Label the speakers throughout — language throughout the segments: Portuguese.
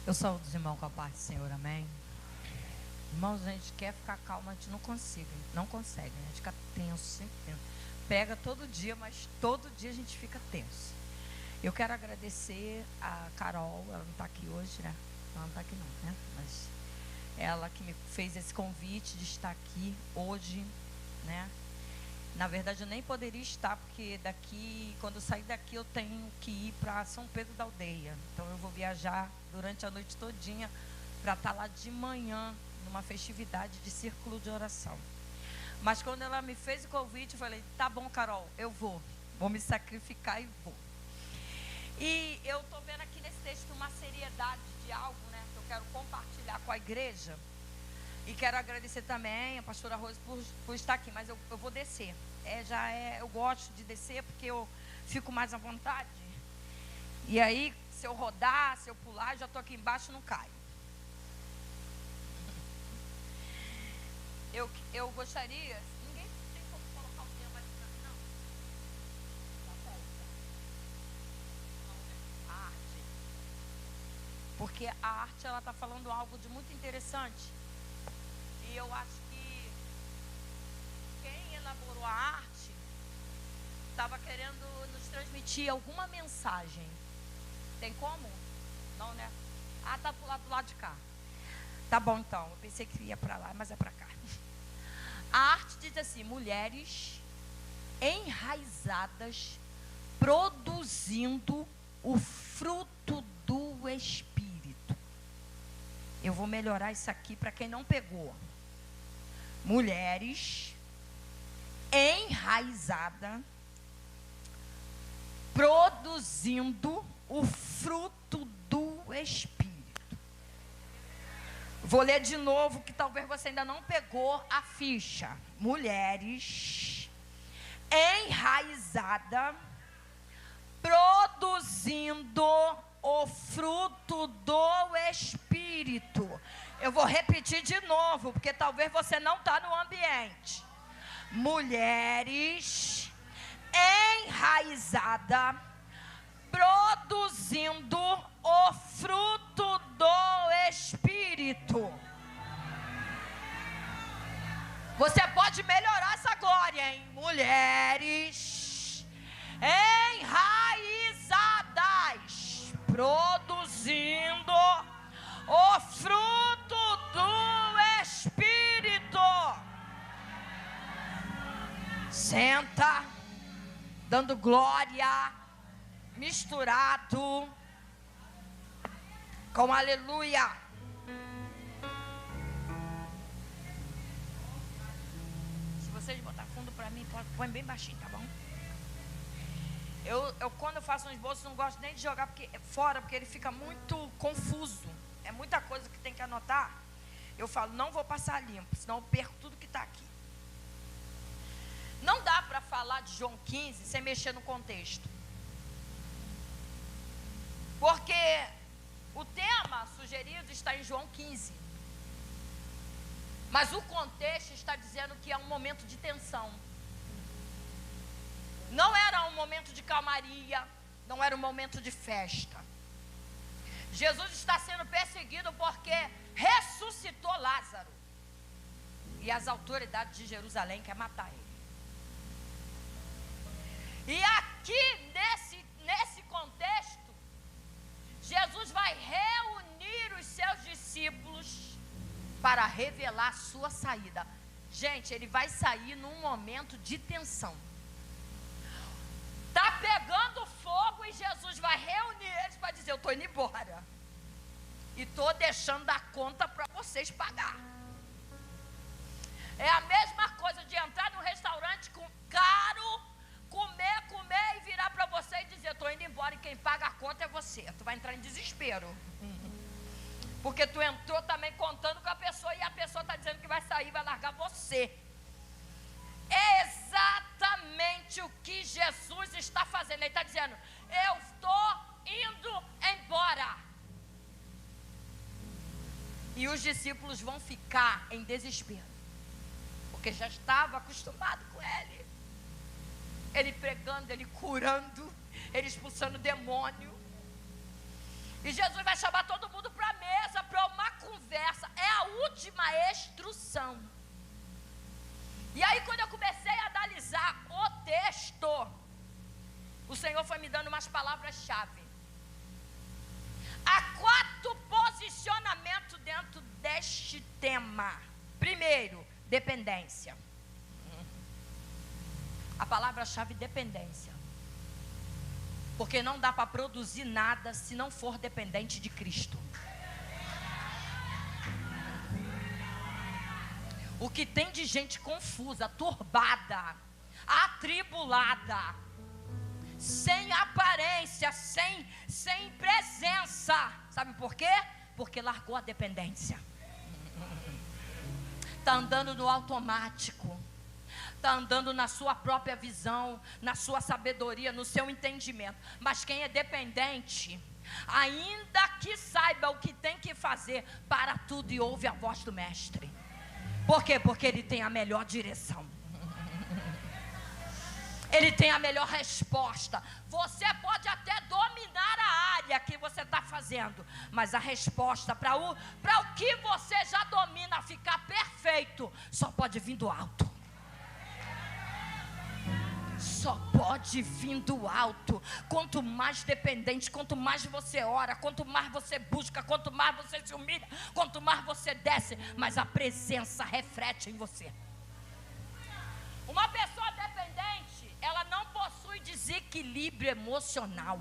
Speaker 1: Eu saúdo os irmãos com a paz do Senhor, amém? Irmãos, a gente quer ficar calmo, a gente não consegue, a gente fica tenso, sempre tenso. Pega todo dia, mas todo dia a gente fica tenso. Eu quero agradecer a Carol, ela não está aqui hoje, né? Ela não está aqui não, né? Mas ela que me fez esse convite de estar aqui hoje, né? Na verdade, eu nem poderia estar, porque daqui, quando eu sair daqui, eu tenho que ir para São Pedro da Aldeia. Então, eu vou viajar durante a noite todinha para estar lá de manhã, numa festividade de círculo de oração. Mas quando ela me fez o convite, eu falei, tá bom, Carol, eu vou me sacrificar e vou. E eu estou vendo aqui nesse texto uma seriedade de algo, né, que eu quero compartilhar com a igreja. E quero agradecer também a pastora Rose por estar aqui, mas eu vou descer. Eu gosto de descer porque eu fico mais à vontade. E aí, se eu rodar, se eu pular, já estou aqui embaixo e não caio. Eu gostaria... Ninguém tem como colocar o tema mais para mim, não? A arte. Porque a arte, ela está falando algo de muito interessante. E eu acho que quem elaborou a arte estava querendo nos transmitir alguma mensagem. Tem como? Não, né? Ah, tá do lado de cá. Tá bom, então. Eu pensei que ia para lá, mas é para cá. A arte diz assim: mulheres enraizadas, produzindo o fruto do Espírito. Eu vou melhorar isso aqui para quem não pegou. Mulheres enraizadas, produzindo o fruto do Espírito. Vou ler de novo, que talvez você ainda não pegou a ficha. Mulheres enraizadas, produzindo o fruto do Espírito. Eu vou repetir de novo, porque talvez você não está no ambiente. Mulheres enraizadas, produzindo o fruto do Espírito. Você pode melhorar essa glória, hein? Mulheres enraizadas, produzindo o fruto do Espírito. Senta, dando glória, misturado com aleluia. Se vocês botar fundo para mim, põe bem baixinho, tá bom? Eu quando eu faço um esboço, não gosto nem de jogar fora, porque ele fica muito confuso. É muita coisa que tem que anotar. Eu falo, não vou passar limpo, senão eu perco tudo que está aqui. Não dá para falar de João 15 sem mexer no contexto. Porque o tema sugerido está em João 15. Mas o contexto está dizendo que é um momento de tensão. Não era um momento de calmaria, não era um momento de festa. Jesus está sendo perseguido porque ressuscitou Lázaro. E as autoridades de Jerusalém querem matar ele. E aqui nesse contexto, Jesus vai reunir os seus discípulos para revelar a sua saída. Gente, ele vai sair num momento de tensão. Está pegando fogo e Jesus vai reunir eles para dizer, eu estou indo embora. E estou deixando a conta para vocês pagar. É a mesma coisa de entrar num restaurante caro, comer e virar para você e dizer, estou indo embora e quem paga a conta é você. Tu vai entrar em desespero. Porque tu entrou também contando com a pessoa e a pessoa está dizendo que vai sair, vai largar você. É exatamente o que Jesus está fazendo. Ele está dizendo, eu estou indo embora. E os discípulos vão ficar em desespero, porque já estava acostumado com ele. Ele pregando, ele curando, ele expulsando demônio. E Jesus vai chamar todo mundo para mim. palavras-chave. Há 4 posicionamentos dentro deste tema. Primeiro, dependência. A palavra-chave, dependência. Porque não dá para produzir nada se não for dependente de Cristo. O que tem de gente confusa, turbada, atribulada, sem aparência, sem presença. Sabe por quê? Porque largou a dependência. Está andando no automático. Está andando na sua própria visão, na sua sabedoria, no seu entendimento. Mas quem é dependente, ainda que saiba o que tem que fazer, para tudo e ouve a voz do mestre. Por quê? Porque ele tem a melhor direção. Ele tem a melhor resposta. Você pode até dominar a área que você está fazendo, mas a resposta para o que você já domina ficar perfeito, só pode vir do alto. Só pode vir do alto. Quanto mais dependente, quanto mais você ora, quanto mais você busca, quanto mais você se humilha, quanto mais você desce, mais a presença reflete em você. Uma pessoa dependente, ela não possui desequilíbrio emocional.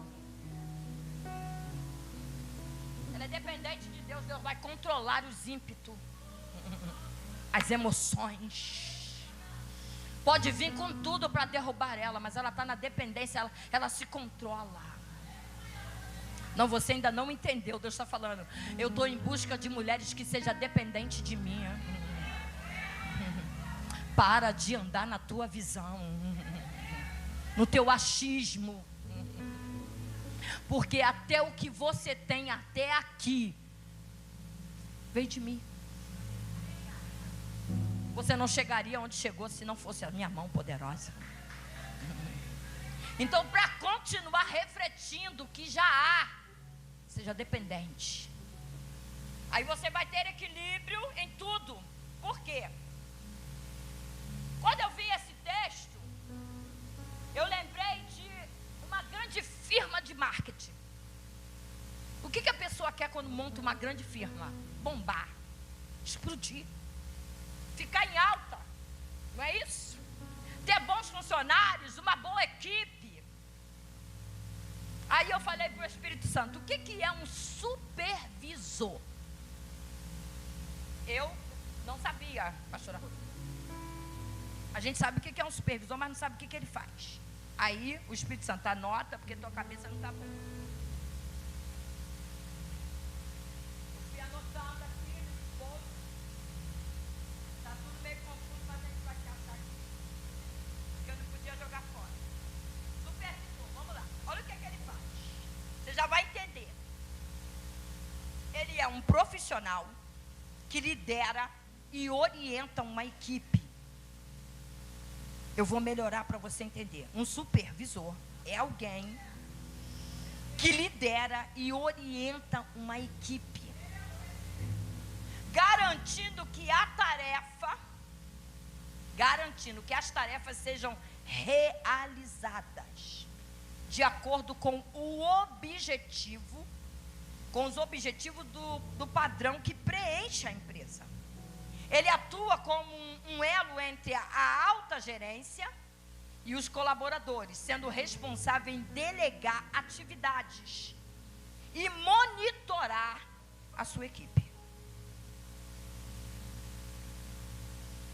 Speaker 1: Ela é dependente de Deus. Deus vai controlar os ímpetos, as emoções. Pode vir com tudo para derrubar ela, mas ela está na dependência, ela se controla. Não, você ainda não entendeu. Deus está falando, eu estou em busca de mulheres que sejam dependentes de mim. Para de andar na tua visão, no teu achismo. Porque até o que você tem até aqui veio de mim. Você não chegaria onde chegou se não fosse a minha mão poderosa. Então, para continuar refletindo o que já há, seja dependente. Aí você vai ter equilíbrio em tudo. Por quê? Quando eu vi esse texto, eu lembrei de uma grande firma de marketing. O que a pessoa quer quando monta uma grande firma? Bombar, explodir, ficar em alta, não é isso? Ter bons funcionários, uma boa equipe. Aí eu falei para o Espírito Santo, o que é um supervisor? Eu não sabia, pastora Ruth. A gente sabe o que é um supervisor, mas não sabe o que ele faz. Aí o Espírito Santo anota, porque tua cabeça não está boa. Eu fui anotando aqui nesse bolso. Está tudo meio confuso, mas a gente vai te achar aqui. Porque eu não podia jogar fora. Supervisor, vamos lá. Olha o que ele faz. Você já vai entender. Ele é um profissional que lidera e orienta uma equipe. Eu vou melhorar para você entender. Um supervisor é alguém que lidera e orienta uma equipe, garantindo que as tarefas sejam realizadas de acordo com o objetivo, com os objetivos do padrão que preenche a empresa. Ele atua como um elo entre a alta gerência e os colaboradores, sendo responsável em delegar atividades e monitorar a sua equipe.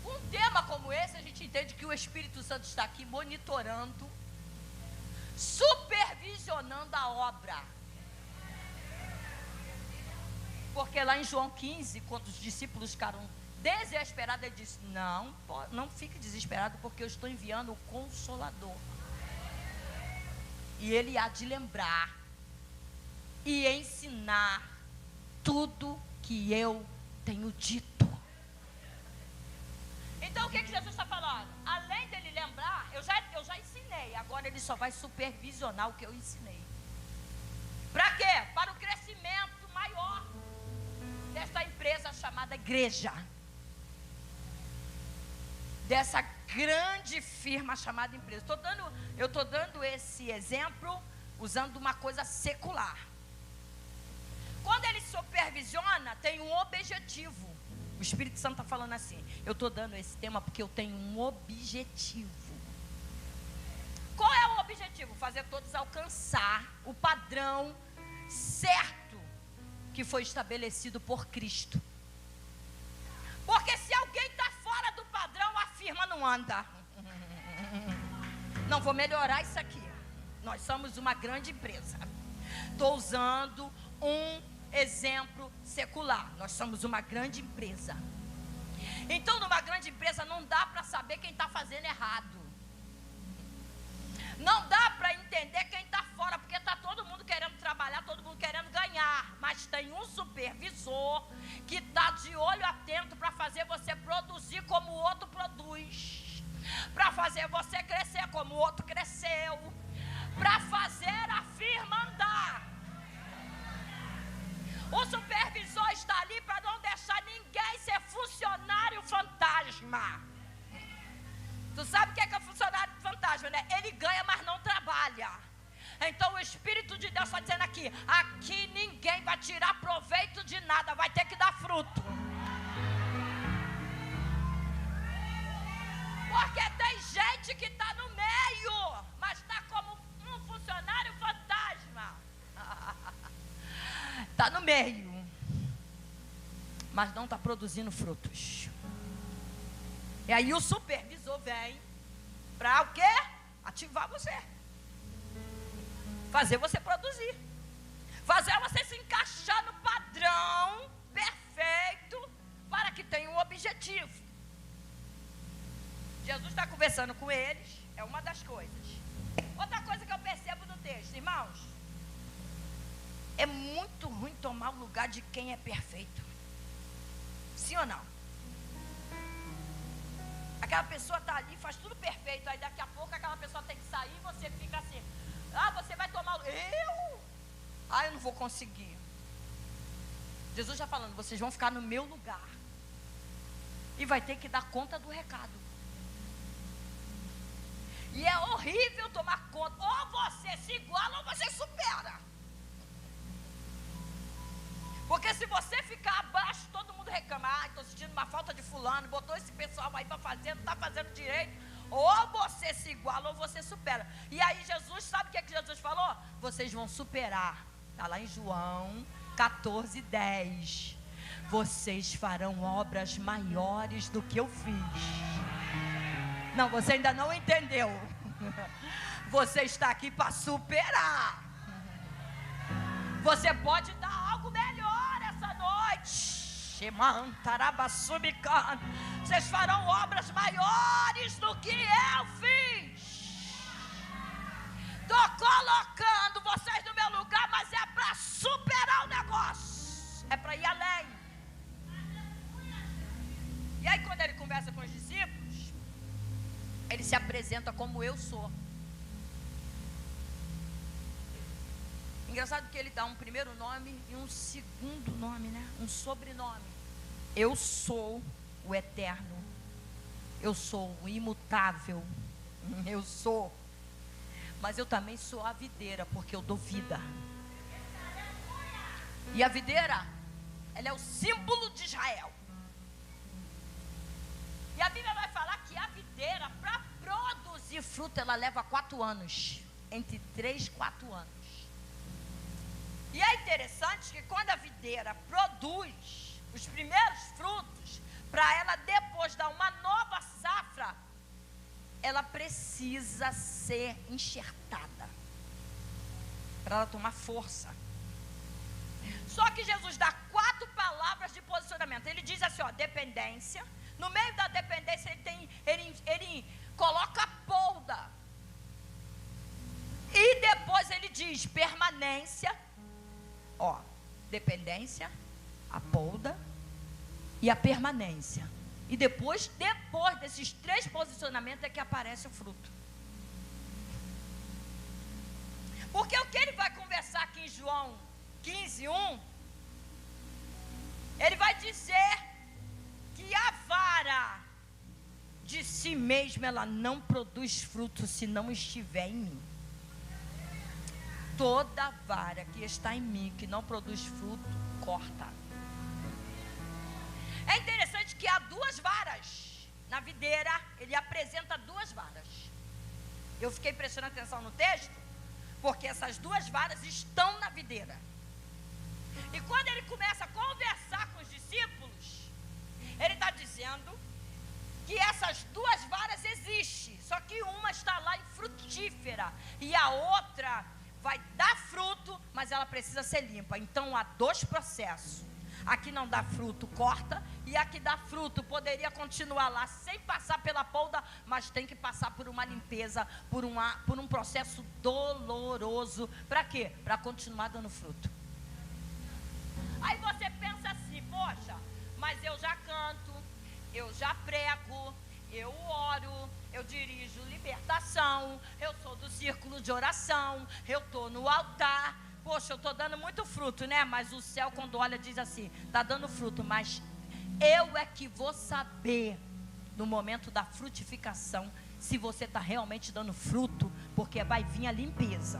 Speaker 1: Um tema como esse, a gente entende que o Espírito Santo está aqui monitorando, supervisionando a obra. Porque lá em João 15, quando os discípulos ficaram desesperado, ele disse, não fique desesperado, porque eu estou enviando o Consolador, e ele há de lembrar e ensinar tudo que eu tenho dito. Então o que Jesus está falando? Além dele lembrar, eu já ensinei, agora ele só vai supervisionar o que eu ensinei. Para quê? Para o crescimento maior dessa empresa chamada igreja, dessa grande firma chamada empresa. Eu estou dando esse exemplo usando uma coisa secular. Quando ele supervisiona, tem um objetivo. O Espírito Santo está falando assim: eu estou dando esse tema porque eu tenho um objetivo. Qual é o objetivo? Fazer todos alcançar o padrão certo que foi estabelecido por Cristo. Porque se alguém está fora do padrão, a firma não anda. Não vou melhorar isso aqui. Nós somos uma grande empresa. Estou usando um exemplo secular. Nós somos uma grande empresa. Então, numa grande empresa não dá para saber quem está fazendo errado. Não dá para entender quem está fora, porque está todo mundo querendo trabalhar, todo mundo querendo ganhar. Mas tem um supervisor que está de olho atento para fazer você produzir como o outro produz, para fazer você crescer como o outro cresceu, para fazer a firma andar. O supervisor está ali para não deixar ninguém ser funcionário fantasma. Tu sabe o que é funcionário fantasma, né? Ele ganha, mas não trabalha. Então o Espírito de Deus está dizendo aqui: aqui ninguém vai tirar proveito de nada, vai ter que dar fruto. Porque tem gente que está no meio, mas está como um funcionário fantasma. Está no meio, mas não está produzindo frutos. E aí o supervisor vem para o quê? Ativar você. Fazer você produzir. Fazer você se encaixar no padrão perfeito para que tenha um objetivo. Jesus está conversando com eles, é uma das coisas. Outra coisa que eu percebo no texto, irmãos, é muito ruim tomar o lugar de quem é perfeito. Sim ou não? Aquela pessoa está ali, faz tudo perfeito, aí daqui a pouco aquela pessoa tem que sair e você fica assim: ah, você vai tomar o... eu não vou conseguir. Jesus já falando: vocês vão ficar no meu lugar e vai ter que dar conta do recado. E é horrível tomar conta. Ou você se iguala ou você supera. Porque se você ficar abaixo, todo mundo reclama: ah, estou sentindo uma falta de fulano, botou esse pessoal aí para fazer, não está fazendo direito. Ou você se iguala ou você supera. E aí Jesus, sabe o que Jesus falou? Vocês vão superar. Está lá em João 14:10. Vocês farão obras maiores do que eu fiz. Não, você ainda não entendeu. Você está aqui para superar. Você pode dar algo melhor essa noite. Vocês farão obras maiores do que eu fiz. Estou colocando vocês no meu lugar, mas é para superar o negócio. É para ir além. E aí quando ele conversa com os discípulos, ele se apresenta como eu sou. Engraçado que ele dá um primeiro nome e um segundo nome, né? Um sobrenome. Eu sou o eterno. Eu sou o imutável. Eu sou. Mas eu também sou a videira, porque eu dou vida. E a videira, ela é o símbolo de Israel. E a Bíblia vai falar que a videira, para produzir fruto, ela leva 4 anos. Entre 3 e 4 anos. E é interessante que quando a videira produz os primeiros frutos, para ela depois dar uma nova safra, ela precisa ser enxertada, para ela tomar força. Só que Jesus dá 4 palavras de posicionamento. Ele diz assim, ó: dependência. No meio da dependência ele coloca a polda. E depois ele diz permanência. Ó, dependência, a polda e a permanência. E depois desses 3 posicionamentos é que aparece o fruto. Porque o que ele vai conversar aqui em João 15:1, ele vai dizer que a vara de si mesma, ela não produz fruto se não estiver em mim. toda vara que está em mim, que não produz fruto, corta. É interessante que há duas varas. Na videira, ele apresenta duas varas. Eu fiquei prestando atenção no texto, porque essas duas varas estão na videira. E quando ele começa a conversar com os discípulos, ele está dizendo que essas duas varas existem, só que uma está lá infrutífera e a outra vai dar fruto, mas ela precisa ser limpa. Então há dois processos. A que não dá fruto, corta, e a que dá fruto poderia continuar lá sem passar pela polda, mas tem que passar por uma limpeza, por um processo doloroso. Para quê? Para continuar dando fruto. Aí você pensa assim: poxa, mas eu já canto, eu já prego, eu oro, eu dirijo libertação, eu sou do círculo de oração, eu estou no altar. Poxa, eu estou dando muito fruto, né? Mas o céu, quando olha, diz assim: está dando fruto, mas eu é que vou saber no momento da frutificação se você está realmente dando fruto, porque vai vir a limpeza.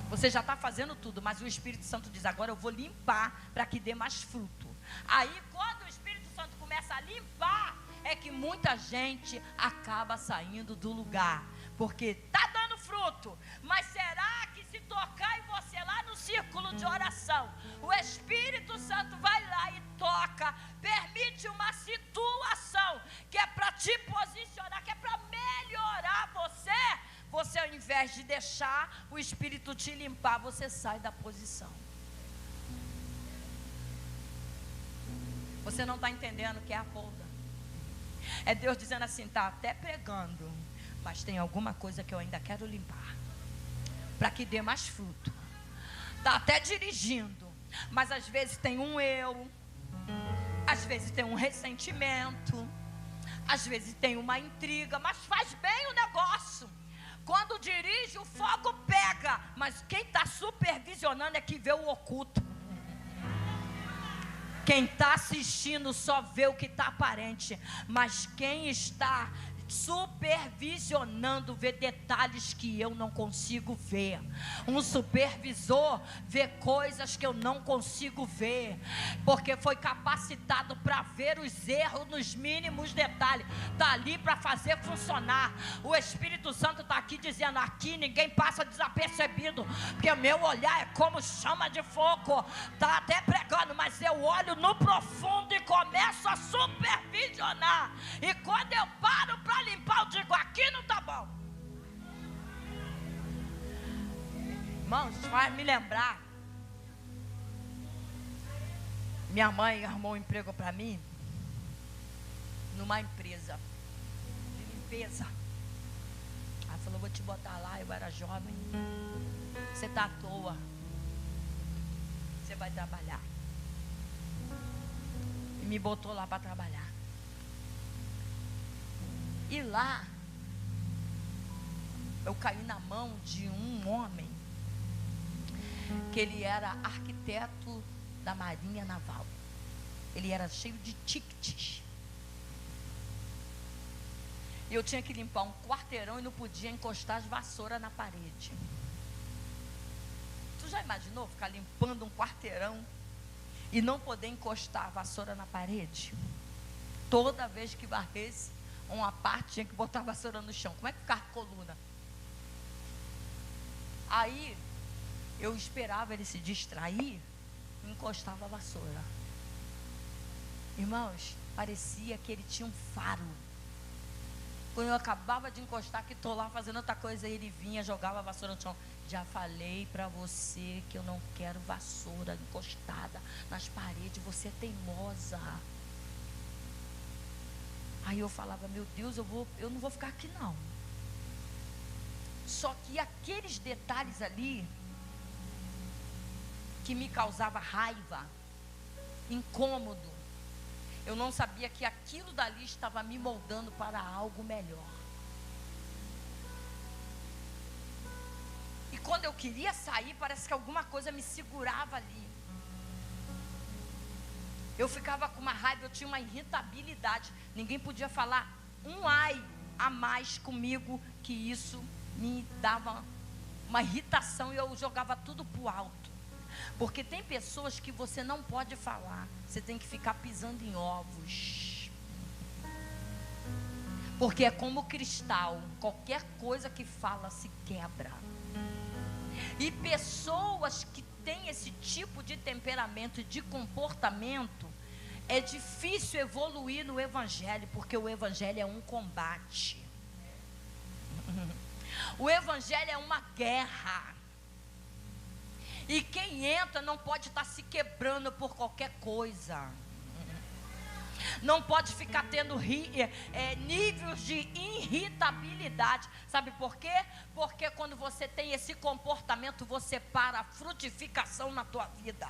Speaker 1: Você já está fazendo tudo, mas o Espírito Santo diz: agora eu vou limpar para que dê mais fruto. Aí quando o Espírito Santo começa a limpar, é que muita gente acaba saindo do lugar, porque está dando fruto. Mas será que se tocar em você lá no círculo de oração, o Espírito Santo vai lá e toca, permite uma situação que é para te posicionar, que é para melhorar você ao invés de deixar o Espírito te limpar, você sai da posição. Você não está entendendo o que é a polda. É Deus dizendo assim: está até pregando, mas tem alguma coisa que eu ainda quero limpar, para que dê mais fruto. Está até dirigindo, mas às vezes tem um eu, às vezes tem um ressentimento, às vezes tem uma intriga, mas faz bem o negócio. Quando dirige, o fogo pega, mas quem está supervisionando é que vê o oculto. Quem está assistindo só vê o que está aparente, mas quem está supervisionando vê detalhes que eu não consigo ver. Um supervisor vê coisas que eu não consigo ver, porque foi capacitado para ver os erros nos mínimos detalhes. Está ali para fazer funcionar. O Espírito Santo está aqui dizendo: aqui ninguém passa desapercebido, porque o meu olhar é como chama de fogo. Está até pregando, mas eu olho no profundo e começo a supervisionar. E quando eu paro para limpar, eu digo: aqui não está bom. Irmãos, faz me lembrar. Minha mãe arrumou um emprego para mim numa empresa de limpeza. Ela falou: vou te botar lá. Eu era jovem. Você está à toa, você vai trabalhar. E me botou lá para trabalhar. E lá eu caí na mão de um homem que ele era arquiteto da Marinha Naval. Ele era cheio de tickets. E eu tinha que limpar um quarteirão e não podia encostar as vassouras na parede. Tu já imaginou ficar limpando um quarteirão e não poder encostar a vassoura na parede? Toda vez que varresse uma parte, tinha que botar a vassoura no chão. Como é que ficava a coluna? Aí eu esperava ele se distrair e encostava a vassoura. Irmãos, parecia que ele tinha um faro. Quando eu acabava de encostar, que estou lá fazendo outra coisa, ele vinha, jogava a vassoura no chão. Já falei para você que eu não quero vassoura encostada nas paredes, você é teimosa. Aí eu falava: meu Deus, eu não vou ficar aqui não. Só que aqueles detalhes ali que me causava raiva, incômodo, eu não sabia que aquilo dali estava me moldando para algo melhor. E quando eu queria sair, parece que alguma coisa me segurava ali. Eu ficava com uma raiva, eu tinha uma irritabilidade. Ninguém podia falar um ai a mais comigo, que isso me dava uma irritação, e eu jogava tudo pro alto. Porque tem pessoas que você não pode falar, você tem que ficar pisando em ovos. Porque é como cristal, qualquer coisa que fala se quebra. E pessoas que têm esse tipo de temperamento e de comportamento, é difícil evoluir no evangelho, porque o evangelho é um combate. O evangelho é uma guerra. E quem entra não pode estar se quebrando por qualquer coisa. Não pode ficar tendo níveis de irritabilidade. Sabe por quê? Porque quando você tem esse comportamento, você para a frutificação na tua vida.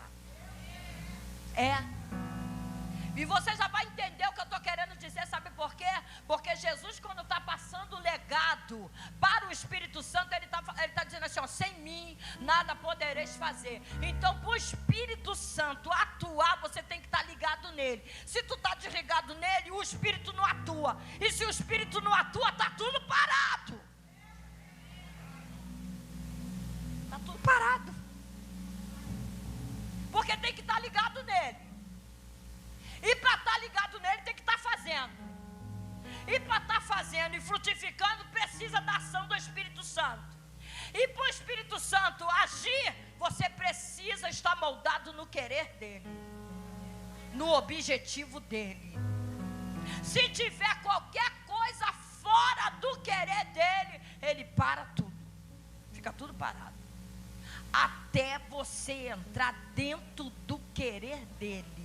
Speaker 1: E você já vai entender o que eu estou querendo dizer, sabe por quê? Porque Jesus, quando está passando o legado para o Espírito Santo, ele está dizendo assim, ó, sem mim nada podereis fazer. Então, para o Espírito Santo atuar, você tem que estar ligado nele. Se tu está desligado nele, o Espírito não atua. E se o Espírito não atua, está tudo parado. Está tudo parado. Porque tem que estar ligado nele. E para estar ligado nele, tem que estar fazendo. E para estar fazendo e frutificando, precisa da ação do Espírito Santo. E para o Espírito Santo agir, você precisa estar moldado no querer dele, no objetivo dele. Se tiver qualquer coisa fora do querer dele, ele para tudo. Fica tudo parado. Até você entrar dentro do querer dele.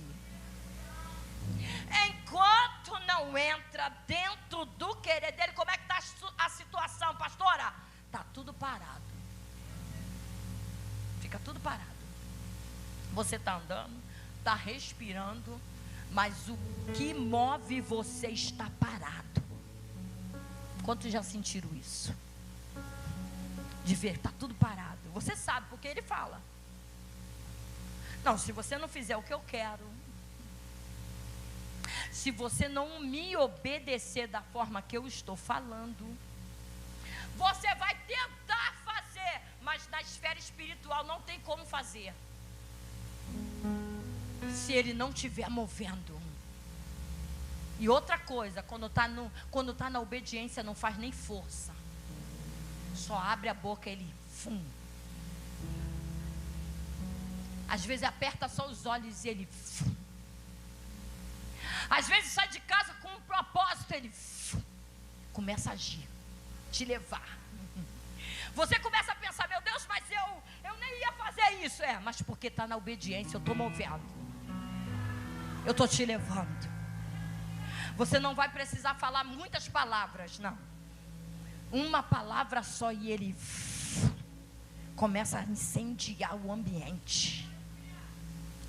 Speaker 1: Enquanto não entra dentro do querer dele, como é que está a situação, pastora? Está tudo parado. Fica tudo parado. Você está andando, está respirando, mas o que move você está parado. Quantos já sentiram isso? De ver, está tudo parado. Você sabe, porque ele fala. Não, se você não fizer o que eu quero, se você não me obedecer da forma que eu estou falando, você vai tentar fazer, mas na esfera espiritual não tem como fazer, se ele não estiver movendo. E outra coisa, quando está na obediência, não faz nem força, só abre a boca, ele fum. Às vezes aperta só os olhos e ele fum. Às vezes sai de casa com um propósito, ele começa a agir, te levar. Você começa a pensar, meu Deus, mas eu nem ia fazer isso. Mas porque está na obediência, eu estou movendo. Eu estou te levando. Você não vai precisar falar muitas palavras, não. Uma palavra só e ele começa a incendiar o ambiente.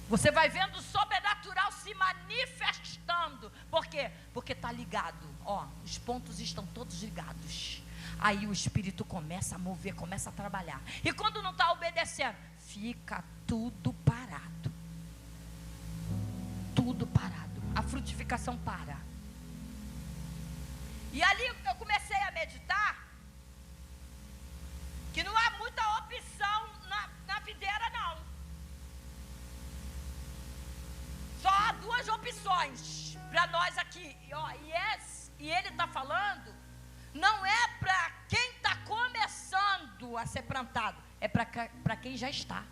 Speaker 1: Você vai vendo o sobrenatural se manifestando. Por quê? Porque está ligado. Os pontos estão todos ligados. Aí o Espírito começa a mover, começa a trabalhar. E quando não está obedecendo, fica tudo parado. Tudo parado. A frutificação para. E ali eu comecei a meditar que não há muita opção na videira, não. Só há duas opções para nós aqui. E ele está falando, não é para quem está começando a ser plantado, é para quem já está.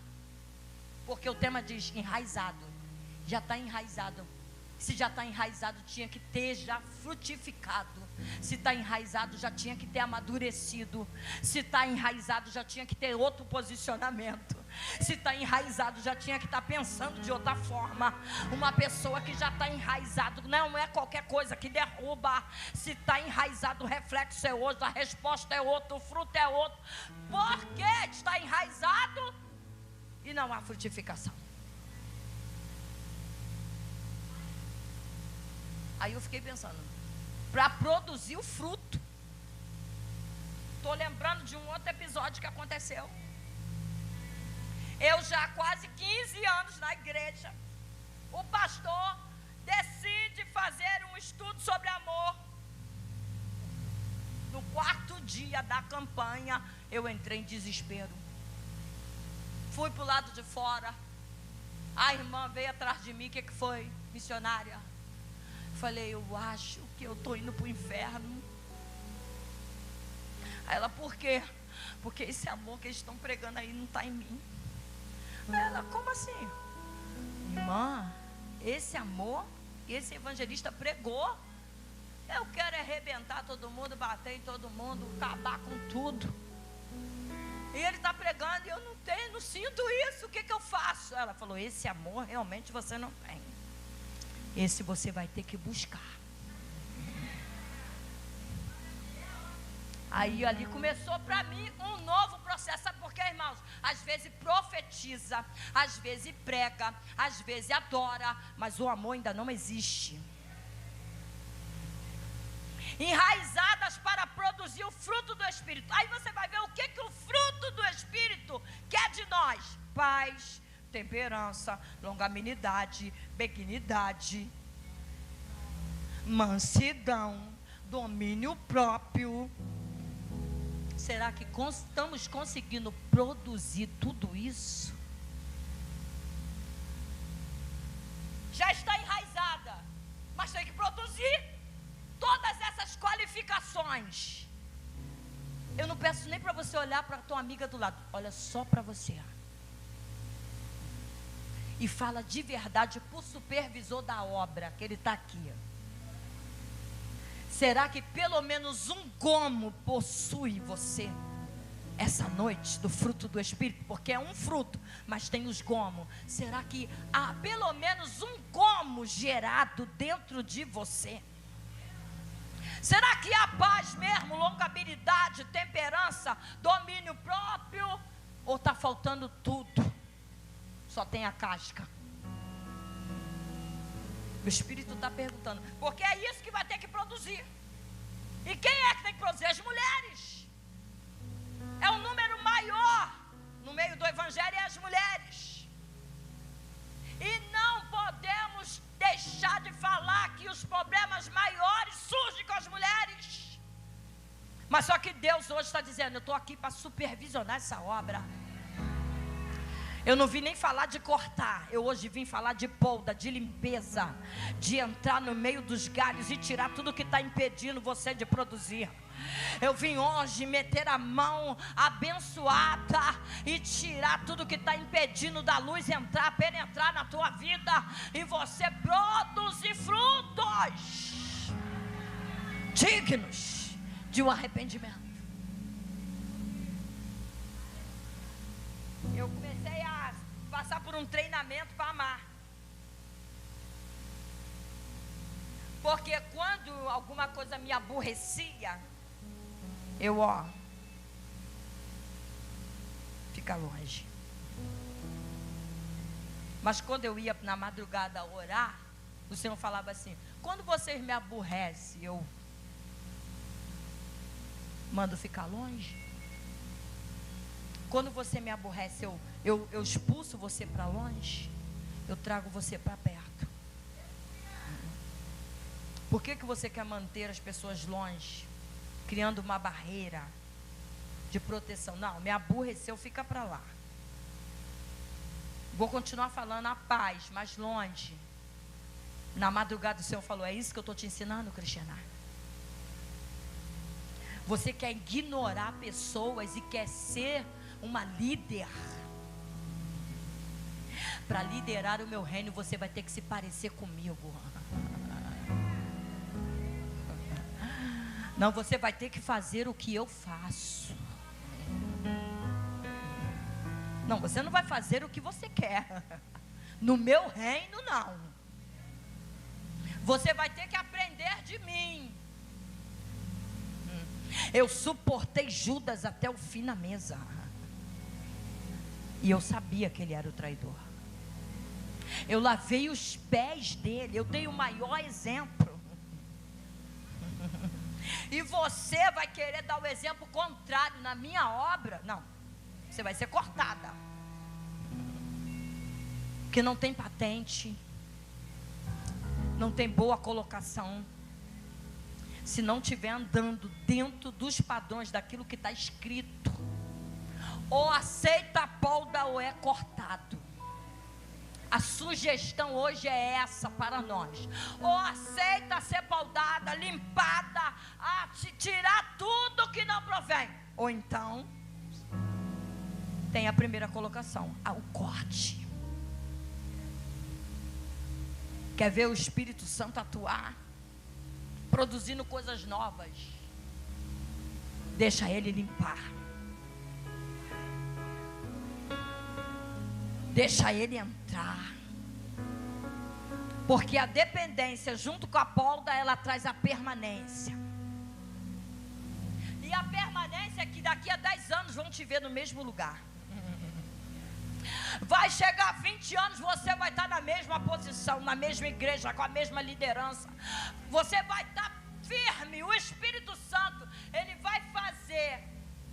Speaker 1: Porque o tema diz enraizado. Já está enraizado. Se já está enraizado, tinha que ter já frutificado. Se está enraizado, já tinha que ter amadurecido. Se está enraizado, já tinha que ter outro posicionamento. Se está enraizado, já tinha que estar pensando de outra forma. Uma pessoa que já está enraizado, não é qualquer coisa que derruba. Se está enraizado, o reflexo é outro, a resposta é outra, o fruto é outro. Porque está enraizado e não há frutificação. Aí eu fiquei pensando, para produzir o fruto. Estou lembrando de um outro episódio que aconteceu. Eu já há quase 15 anos na igreja. O pastor decide fazer um estudo sobre amor. No quarto dia da campanha, Eu entrei em desespero. Fui para o lado de fora. A irmã veio atrás de mim. O que foi, missionária? Falei, eu acho que eu estou indo para o inferno. Aí ela, por quê? Porque esse amor que eles estão pregando aí não está em mim. Aí ela, como assim? Irmã, esse amor, esse evangelista pregou. Eu quero arrebentar todo mundo, bater em todo mundo, acabar com tudo. E ele está pregando e eu não sinto isso. O que eu faço? Ela falou, esse amor realmente você não tem. Esse você vai ter que buscar. Aí ali começou para mim um novo processo. Sabe por quê, irmãos? Às vezes profetiza, às vezes prega, às vezes adora, mas o amor ainda não existe. Enraizadas para produzir o fruto do Espírito. Aí você vai ver o que o fruto do Espírito quer de nós: paz, temperança, longanimidade, benignidade, mansidão, domínio próprio. Será que estamos conseguindo produzir tudo isso? Já está enraizada, mas tem que produzir todas essas qualificações. Eu não peço nem para você olhar para a tua amiga do lado. Olha só para você. E fala de verdade para o supervisor da obra, que ele está aqui. Será que pelo menos um gomo possui você essa noite do fruto do Espírito? Porque é um fruto, mas tem os gomos. Será que há pelo menos um gomo gerado dentro de você? Será que há paz mesmo, longanimidade, temperança, domínio próprio? Ou está faltando tudo? Só tem a casca. O Espírito está perguntando, porque é isso que vai ter que produzir. E quem é que tem que produzir? As mulheres. É o número maior no meio do Evangelho, é as mulheres. E não podemos deixar de falar que os problemas maiores surgem com as mulheres. Mas só que Deus hoje está dizendo, eu estou aqui para supervisionar essa obra. Eu não vim nem falar de cortar, eu hoje vim falar de polda, de limpeza, de entrar no meio dos galhos e tirar tudo que está impedindo você de produzir. Eu vim hoje meter a mão abençoada e tirar tudo que está impedindo da luz entrar, penetrar na tua vida e você produzir frutos dignos de um arrependimento. Eu comecei a passar por um treinamento para amar. Porque quando alguma coisa me aborrecia, eu fica longe. Mas quando eu ia na madrugada orar, o Senhor falava assim, quando vocês me aborrecem, eu mando ficar longe. Quando você me aborrece, eu expulso você para longe. Eu trago você para perto. Por que você quer manter as pessoas longe? Criando uma barreira de proteção. Não, me aborreceu, fica para lá. Vou continuar falando a paz, mas longe. Na madrugada o Senhor falou, é isso que eu estou te ensinando, Cristiana? Você quer ignorar pessoas e quer ser uma líder. Para liderar o meu reino, você vai ter que se parecer comigo. Não, você vai ter que fazer o que eu faço. Não, você não vai fazer o que você quer. No meu reino, não. Você vai ter que aprender de mim. Eu suportei Judas até o fim na mesa. E eu sabia que ele era o traidor. Eu lavei os pés dele. Eu dei o maior exemplo. E você vai querer dar o exemplo contrário na minha obra? Não. Você vai ser cortada. Porque não tem patente. Não tem boa colocação. Se não estiver andando dentro dos padrões daquilo que está escrito. Ou aceita a polda ou é cortado. A sugestão hoje é essa para nós. Ou aceita ser poldada, limpada, tirar tudo que não provém. Ou então, tem a primeira colocação, o corte. Quer ver o Espírito Santo atuar? Produzindo coisas novas. Deixa ele limpar. Deixa ele entrar. Porque a dependência junto com a polda, ela traz a permanência. E a permanência é que daqui a 10 anos vão te ver no mesmo lugar. Vai chegar 20 anos, você vai estar na mesma posição, na mesma igreja, com a mesma liderança. Você vai estar firme. O Espírito Santo, ele vai fazer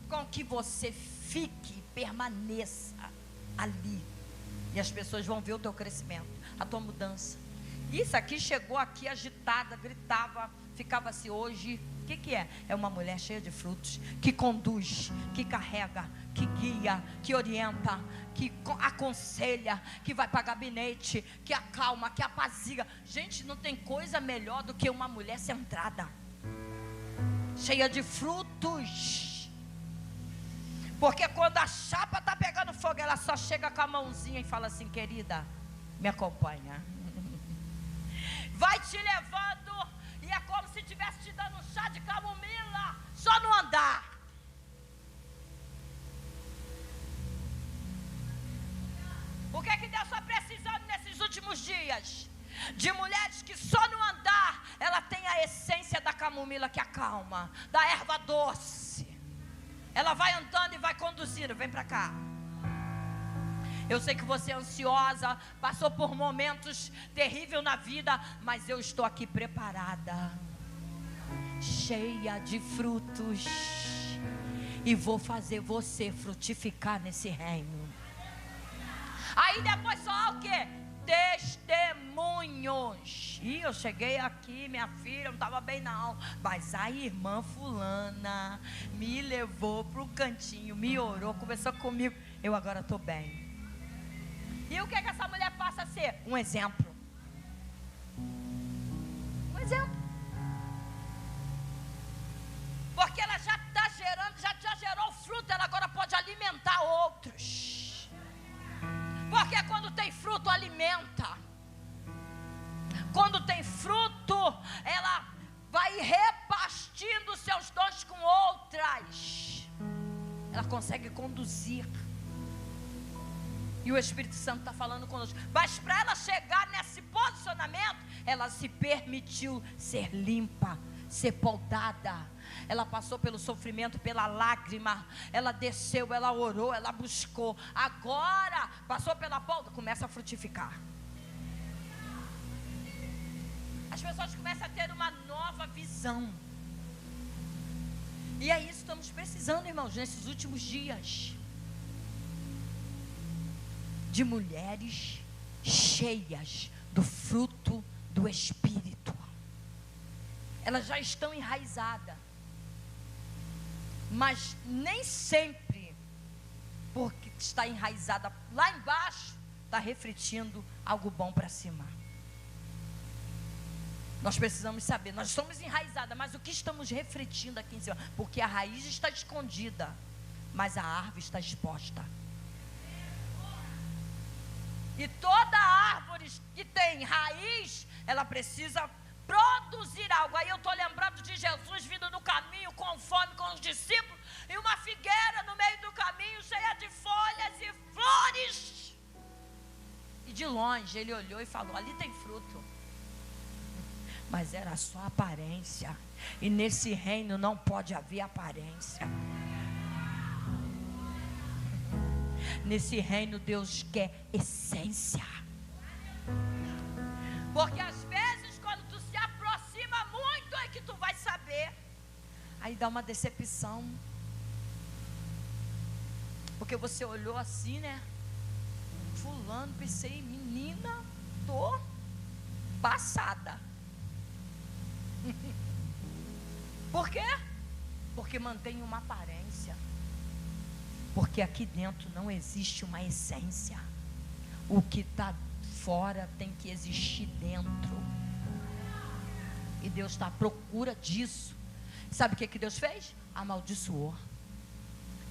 Speaker 1: com que você fique, permaneça ali. E as pessoas vão ver o teu crescimento, a tua mudança. Isso aqui chegou aqui agitada, gritava, ficava assim. Hoje, o que é? É uma mulher cheia de frutos, que conduz, que carrega, que guia, que orienta, que aconselha, que vai para gabinete, que acalma, que apazigua. Gente, não tem coisa melhor do que uma mulher centrada, cheia de frutos. Porque quando a chapa está pegando fogo, ela só chega com a mãozinha e fala assim: querida, me acompanha. Vai te levando, e é como se estivesse te dando um chá de camomila, só no andar. O que é que Deus está precisando nesses últimos dias? De mulheres que só no andar, ela tem a essência da camomila que acalma, da erva doce. Ela vai andando e vai conduzindo. Vem para cá. Eu sei que você é ansiosa, passou por momentos terríveis na vida, mas eu estou aqui preparada, cheia de frutos, e vou fazer você frutificar nesse reino. Aí depois só o quê? Testemunhos. E eu cheguei aqui, minha filha, não estava bem não, mas a irmã fulana me levou para o cantinho, me orou, conversou comigo, eu agora estou bem. E o que é que essa mulher passa a ser? Um exemplo. Um exemplo. Porque ela já está gerando, já gerou fruto, ela agora pode alimentar outros. Porque quando tem fruto, alimenta. Quando tem fruto, ela vai repartindo seus dons com outras. Ela consegue conduzir. E o Espírito Santo está falando conosco. Mas para ela chegar nesse posicionamento, ela se permitiu ser limpa, ser poldada. Ela passou pelo sofrimento, pela lágrima. Ela desceu, ela orou, ela buscou. Agora, passou pela polda, começa a frutificar. As pessoas começam a ter uma nova visão. E é isso que estamos precisando, irmãos, nesses últimos dias. De mulheres cheias do fruto do Espírito. Elas já estão enraizadas, mas nem sempre, porque está enraizada lá embaixo, está refletindo algo bom para cima. Nós precisamos saber, nós estamos enraizadas, mas o que estamos refletindo aqui em cima? Porque a raiz está escondida, mas a árvore está exposta. E toda árvore que tem raiz, ela precisa produzir algo. Aí eu estou lembrando de Jesus vindo no caminho com fome com os discípulos, e uma figueira no meio do caminho cheia de folhas e flores. E de longe ele olhou e falou: ali tem fruto. Mas era só aparência. E nesse reino não pode haver aparência. Nesse reino Deus quer essência. Porque às vezes quando tu se aproxima muito é que tu vai saber. Aí dá uma decepção. Porque você olhou assim, né? Fulano, pensei, menina, tô passada. Por quê? Porque mantém uma aparência. Porque aqui dentro não existe uma essência. O que está fora tem que existir dentro. E Deus está à procura disso. Sabe o que Deus fez? Amaldiçoou.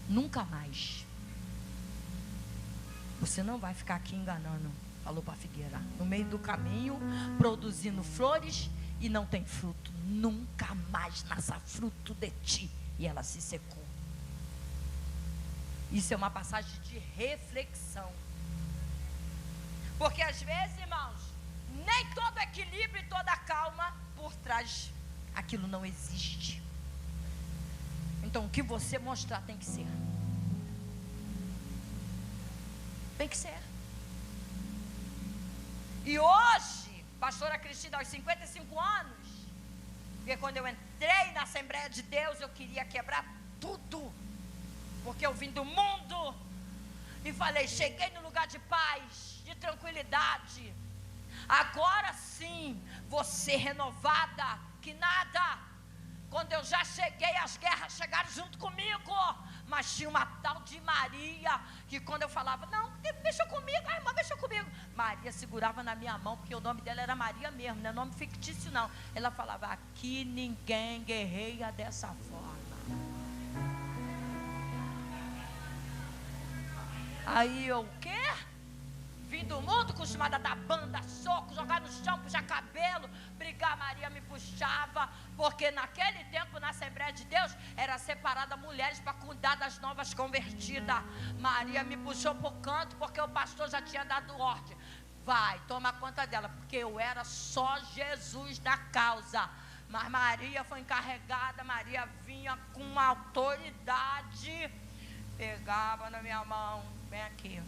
Speaker 1: Nunca mais. Você não vai ficar aqui enganando, falou para a figueira, no meio do caminho, produzindo flores e não tem fruto. Nunca mais nasça fruto de ti. E ela se secou. Isso é uma passagem de reflexão. Porque às vezes, irmãos, nem todo equilíbrio e toda calma por trás, aquilo não existe. Então o que você mostrar tem que ser. Tem que ser. E hoje, pastora Cristina, aos 55 anos, porque quando eu entrei na Assembleia de Deus, eu queria quebrar tudo. Porque eu vim do mundo e falei, cheguei no lugar de paz, de tranquilidade. Agora sim, vou ser renovada, que nada. Quando eu já cheguei, as guerras chegaram junto comigo. Mas tinha uma tal de Maria, que quando eu falava, não, deixa comigo, a irmã, deixa comigo. Maria segurava na minha mão, porque o nome dela era Maria mesmo, não é nome fictício não. Ela falava, aqui ninguém guerreia dessa forma. Aí eu, o quê? Vim do mundo, acostumada a dar banda, soco, jogar no chão, puxar cabelo, brigar. Maria me puxava, porque naquele tempo na Assembleia de Deus era separada mulheres para cuidar das novas convertidas. Maria me puxou para o canto, porque o pastor já tinha dado ordem, vai, toma conta dela, porque eu era só Jesus na causa. Mas Maria foi encarregada, Maria vinha com uma autoridade, pegava na minha mão, vem aqui,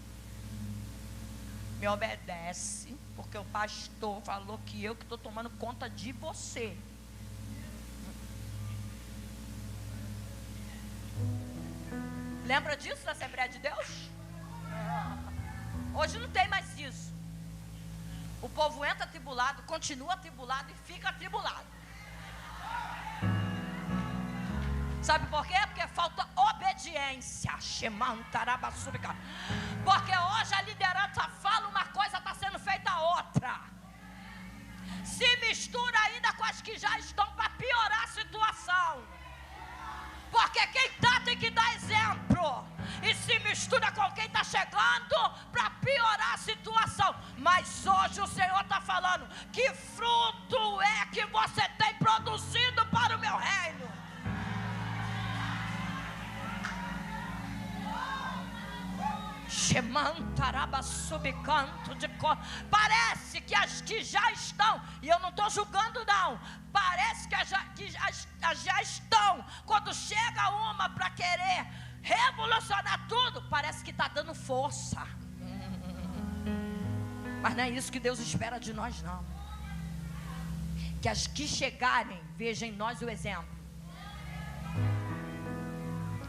Speaker 1: me obedece, porque o pastor falou que eu que estou tomando conta de você. Lembra disso na Assembleia de Deus? Hoje não tem mais isso. O povo entra atribulado, continua atribulado e fica atribulado. Sabe por quê? Porque falta obediência. Porque hoje a liderança fala uma coisa, está sendo feita outra. Se mistura ainda com as que já estão para piorar a situação. Porque quem está tem que dar exemplo. E se mistura com quem está chegando para piorar a situação. Mas hoje o Senhor está falando, que fruto é que você tem produzido para o meu reino? Parece que as que já estão, e eu não estou julgando não, parece que as já estão, quando chega uma para querer revolucionar tudo, parece que está dando força. Mas não é isso que Deus espera de nós não. Que as que chegarem vejam em nós o exemplo.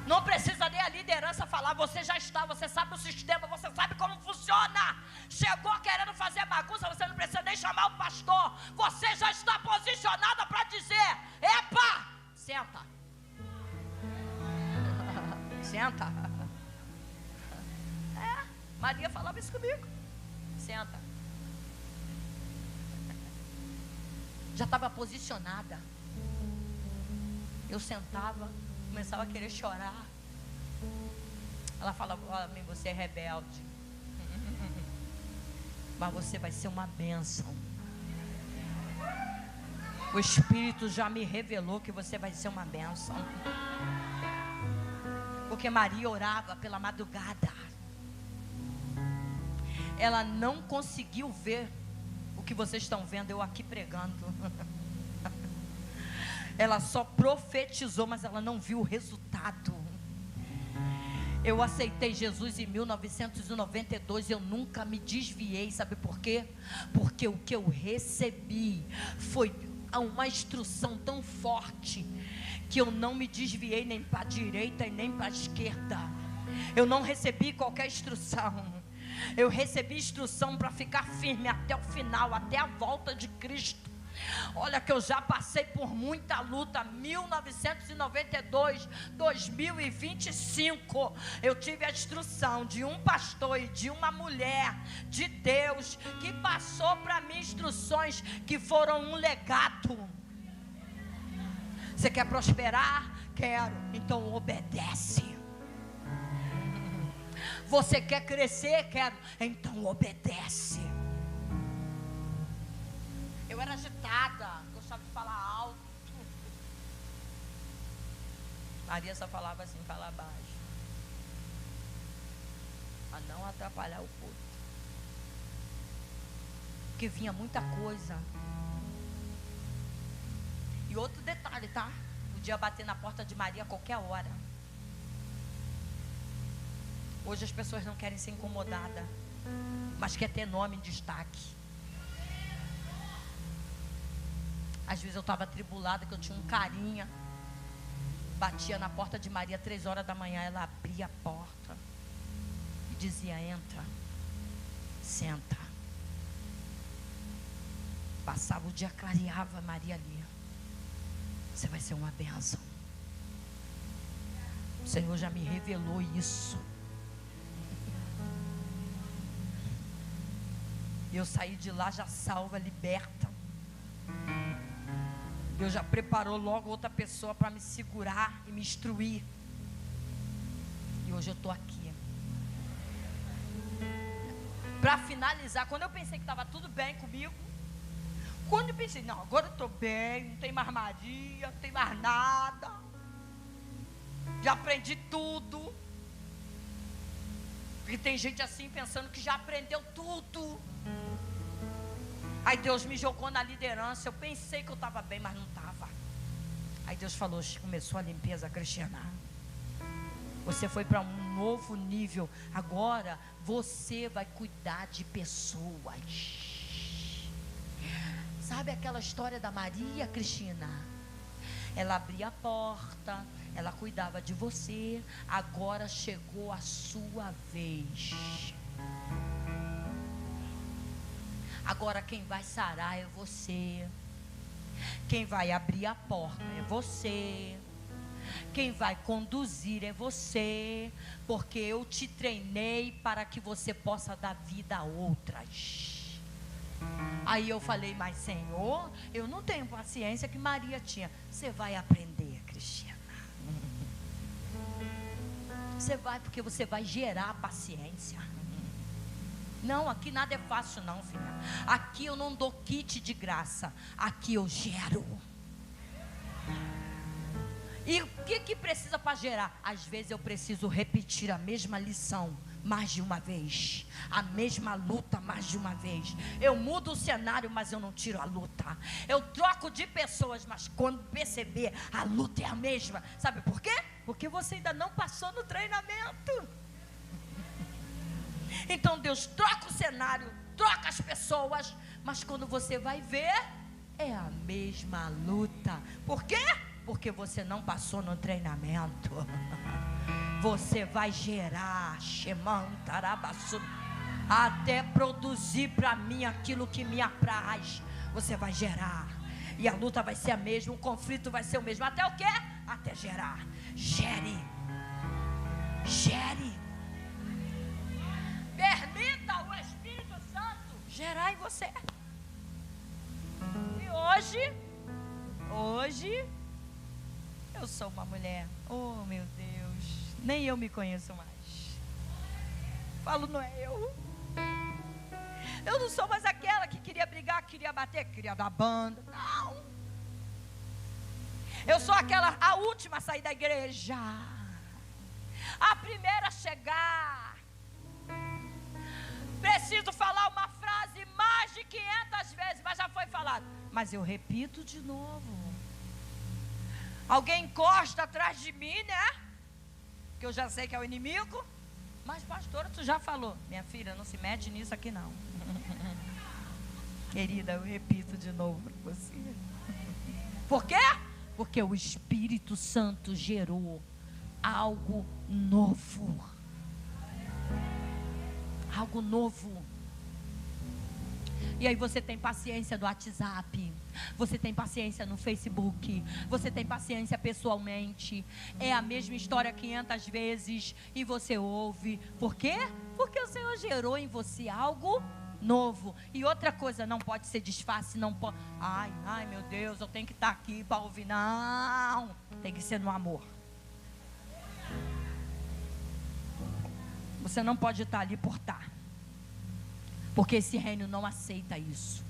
Speaker 1: Não precisa nem a liderança falar, você já está, você sabe o sistema, você sabe como funciona. Chegou querendo fazer bagunça, você não precisa nem chamar o pastor. Você já está posicionada para dizer, epa, senta. Senta. Maria falava isso comigo. Senta. Já estava posicionada. Eu sentava, começava a querer chorar. Ela falava, olha, você é rebelde, mas você vai ser uma bênção. O Espírito já me revelou que você vai ser uma bênção. Porque Maria orava pela madrugada. Ela não conseguiu ver o que vocês estão vendo eu aqui pregando. Ela só profetizou, mas ela não viu o resultado. Eu aceitei Jesus em 1992, eu nunca me desviei, sabe por quê? Porque o que eu recebi foi uma instrução tão forte, que eu não me desviei nem para a direita e nem para a esquerda. Eu não recebi qualquer instrução, eu recebi instrução para ficar firme até o final, até a volta de Cristo. Olha que eu já passei por muita luta. 1992, 2025, eu tive a instrução de um pastor e de uma mulher de Deus que passou para mim instruções que foram um legado. Você quer prosperar? Quero. Então obedece. Você quer crescer? Quero. Então obedece. Eu era agitada, gostava de falar alto. Maria só falava assim, fala baixo, para não atrapalhar o culto. Porque vinha muita coisa. E outro detalhe, tá? Podia bater na porta de Maria a qualquer hora. Hoje as pessoas não querem ser incomodadas, mas quer ter nome em destaque. Às vezes eu estava atribulada, que eu tinha um carinha. Batia na porta de Maria 3 horas da manhã. Ela abria a porta e dizia: entra, senta. Passava o dia, clareava Maria ali. Você vai ser uma bênção. O Senhor já me revelou isso. Eu saí de lá já salva, liberta. Deus já preparou logo outra pessoa para me segurar e me instruir. E hoje eu estou aqui. Para finalizar, quando eu pensei que estava tudo bem comigo, quando eu pensei, não, agora eu estou bem, não tem mais Maria, não tem mais nada, já aprendi tudo. Porque tem gente assim pensando que já aprendeu tudo. Aí Deus me jogou na liderança. Eu pensei que eu estava bem, mas não estava. Aí Deus falou: começou a limpeza, Cristiana. Você foi para um novo nível. Agora você vai cuidar de pessoas. Sabe aquela história da Maria, Cristina? Ela abria a porta, ela cuidava de você. Agora chegou a sua vez. Agora quem vai sarar é você. Quem vai abrir a porta é você. Quem vai conduzir é você. Porque eu te treinei para que você possa dar vida a outras. Aí eu falei: mas Senhor, eu não tenho paciência que Maria tinha. Você vai aprender, Cristina. Você vai, porque você vai gerar paciência. Não, aqui nada é fácil não, filha. Aqui eu não dou kit de graça. Aqui eu gero. E o que precisa para gerar? Às vezes eu preciso repetir a mesma lição mais de uma vez. A mesma luta mais de uma vez. Eu mudo o cenário, mas eu não tiro a luta. Eu troco de pessoas, mas quando perceber, a luta é a mesma. Sabe por quê? Porque você ainda não passou no treinamento. Então Deus troca o cenário, troca as pessoas, mas quando você vai ver, é a mesma luta. Por quê? Porque você não passou no treinamento. Você vai gerar, até produzir para mim aquilo que me apraz. Você vai gerar. E a luta vai ser a mesma, o conflito vai ser o mesmo. Até o quê? Até gerar. Gere. Gere. Permita o Espírito Santo gerar em você. E hoje, eu sou uma mulher. Oh, meu Deus. Nem eu me conheço mais. Falo, não é eu. Eu não sou mais aquela que queria brigar, queria bater, queria dar banda. Não. Eu sou a última a sair da igreja. A primeira a chegar. Preciso falar uma frase mais de 500 vezes, mas já foi falado. Mas eu repito de novo. Alguém encosta atrás de mim, né? Que eu já sei que é o inimigo. Mas pastora, tu já falou. Minha filha, não se mete nisso aqui não. Querida, eu repito de novo para você. Por quê? Porque o Espírito Santo gerou algo novo. Algo novo.
Speaker 2: E aí você tem paciência do WhatsApp, você tem paciência no Facebook, você tem paciência pessoalmente. É a mesma história 500 vezes e você ouve. Por quê? Porque o Senhor gerou em você algo novo. E outra coisa, não pode ser disfarce, não pode. Ai meu Deus, eu tenho que estar aqui para ouvir. Não, tem que ser no amor. Você não pode estar ali por estar, porque esse reino não aceita isso.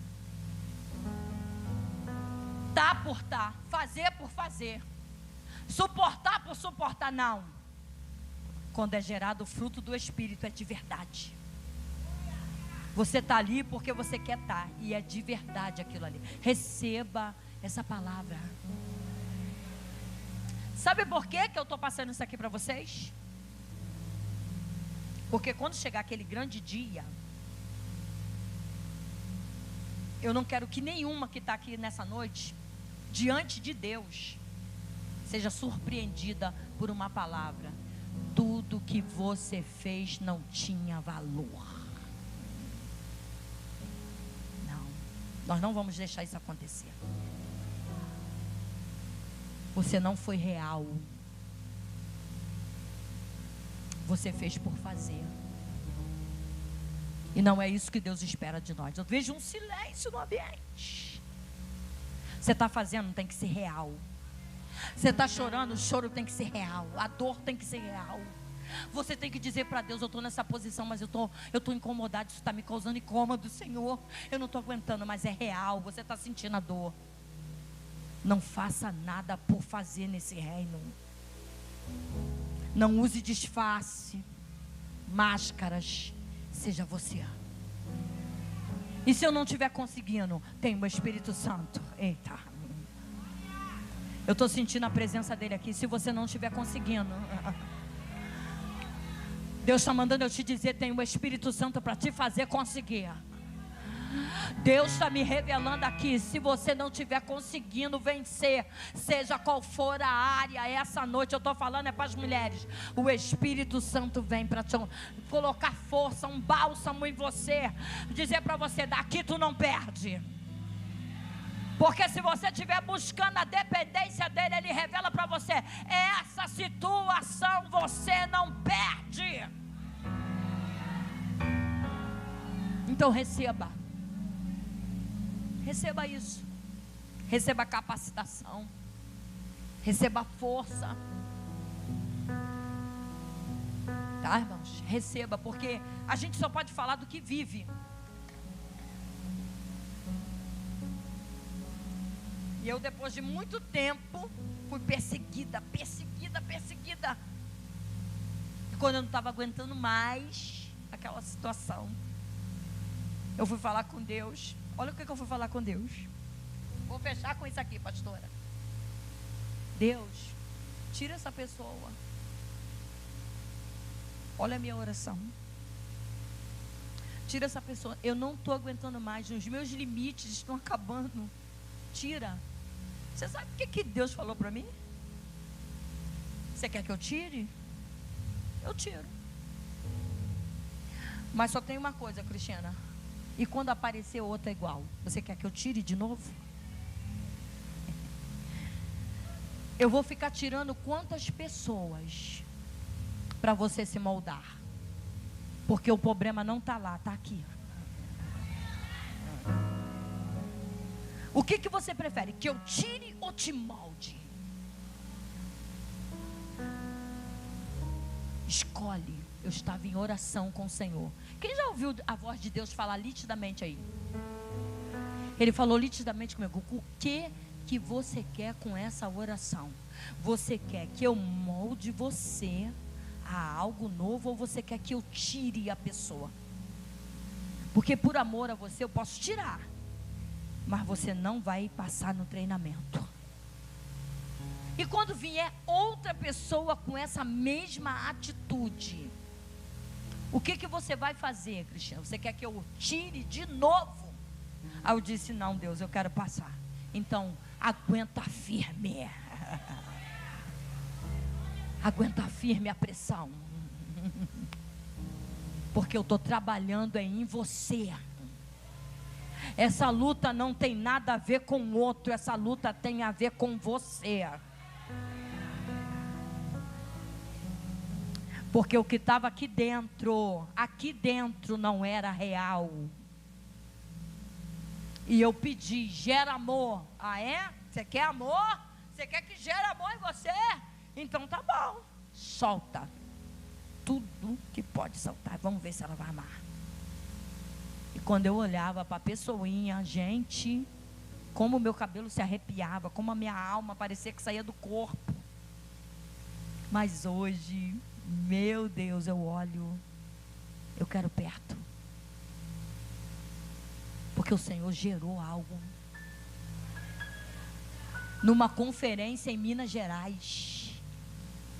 Speaker 2: Tá por tá, fazer por fazer, suportar por suportar, não. Quando é gerado o fruto do Espírito, é de verdade. Você está ali porque você quer estar, e é de verdade aquilo ali. Receba essa palavra. Sabe por que eu estou passando isso aqui para vocês? Porque quando chegar aquele grande dia, eu não quero que nenhuma que está aqui nessa noite, diante de Deus, seja surpreendida por uma palavra. Tudo que você fez não tinha valor. Não, nós não vamos deixar isso acontecer. Você não foi real. Você fez por fazer. E não é isso que Deus espera de nós. Eu vejo um silêncio no ambiente. Você está fazendo, tem que ser real. Você está chorando, o choro tem que ser real. A dor tem que ser real. Você tem que dizer para Deus: eu estou nessa posição, mas eu estou incomodado. Isso está me causando incômodo, Senhor. Eu não estou aguentando, mas é real. Você está sentindo a dor. Não faça nada por fazer nesse reino. Não use disfarce, máscaras. Seja você. E se eu não estiver conseguindo, tem o Espírito Santo. Eita, eu estou sentindo a presença dele aqui. Se você não estiver conseguindo, Deus está mandando eu te dizer: tem o Espírito Santo para te fazer conseguir. Deus está me revelando aqui. Se você não estiver conseguindo vencer, seja qual for a área, essa noite eu estou falando é para as mulheres. O Espírito Santo vem para te colocar força, um bálsamo em você, dizer para você: daqui tu não perde. Porque se você estiver buscando a dependência dele, ele revela para você: essa situação você não perde. Então receba. Receba isso. Receba capacitação. Receba força. Tá, irmãos? Receba, porque a gente só pode falar do que vive. E eu, depois de muito tempo, fui perseguida. E quando eu não estava aguentando mais aquela situação, eu fui falar com Deus. Olha o que eu fui falar com Deus. Vou fechar com isso aqui, pastora. Deus, tira essa pessoa. Olha a minha oração. Tira essa pessoa. Eu não estou aguentando mais. Os meus limites estão acabando. Tira. Você sabe o que Deus falou para mim? Você quer que eu tire? Eu tiro. Mas só tem uma coisa, Cristiana. E quando aparecer outra igual, você quer que eu tire de novo? Eu vou ficar tirando quantas pessoas para você se moldar? Porque o problema não está lá, está aqui. O que você prefere? Que eu tire ou te molde? Escolhe. Eu estava em oração com o Senhor. Quem já ouviu a voz de Deus falar nitidamente aí? Ele falou nitidamente comigo: o que você quer com essa oração? Você quer que eu molde você a algo novo, ou você quer que eu tire a pessoa? Porque por amor a você eu posso tirar, mas você não vai passar no treinamento. E quando vier outra pessoa com essa mesma atitude, o que você vai fazer, Cristiano? Você quer que eu tire de novo? Aí eu disse: não, Deus, eu quero passar. Então, aguenta firme. Aguenta firme a pressão. Porque eu estou trabalhando em você. Essa luta não tem nada a ver com o outro, essa luta tem a ver com você. Porque o que estava aqui dentro não era real. E eu pedi, gera amor. Ah, é? Você quer amor? Você quer que gere amor em você? Então tá bom, solta tudo que pode soltar, vamos ver se ela vai amar. E quando eu olhava para a pessoinha, gente, como o meu cabelo se arrepiava, como a minha alma parecia que saía do corpo. Mas hoje, meu Deus, eu olho, eu quero perto, porque o Senhor gerou algo. Numa conferência em Minas Gerais.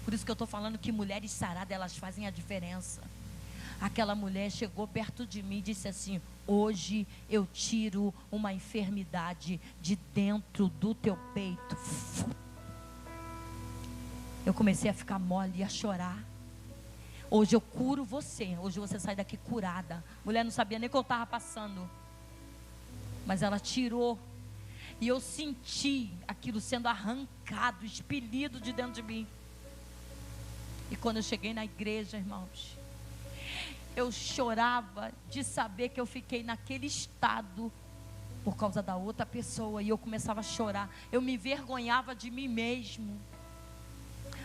Speaker 2: Por isso que eu estou falando que mulheres saradas, elas fazem a diferença. Aquela mulher chegou perto de mim e disse assim: hoje eu tiro uma enfermidade de dentro do teu peito. Eu comecei a ficar mole e a chorar. Hoje eu curo você. Hoje você sai daqui curada. A mulher não sabia nem o que eu estava passando, mas ela tirou. E eu senti aquilo sendo arrancado, expelido de dentro de mim. E quando eu cheguei na igreja, irmãos, eu chorava de saber que eu fiquei naquele estado por causa da outra pessoa. E eu começava a chorar. Eu me envergonhava de mim mesmo.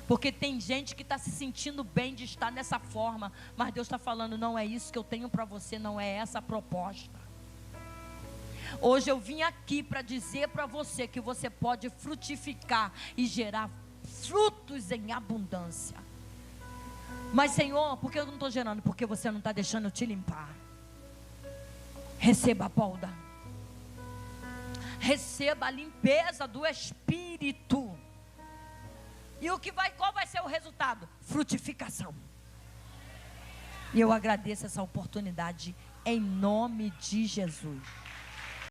Speaker 2: Porque tem gente que está se sentindo bem de estar nessa forma. Mas Deus está falando, não é isso que eu tenho para você, não é essa a proposta. Hoje eu vim aqui para dizer para você que você pode frutificar e gerar frutos em abundância. Mas Senhor, por que eu não estou gerando? Porque você não está deixando eu te limpar. Receba a polda. Receba a limpeza do Espírito. E qual vai ser o resultado? Frutificação. E eu agradeço essa oportunidade em nome de Jesus.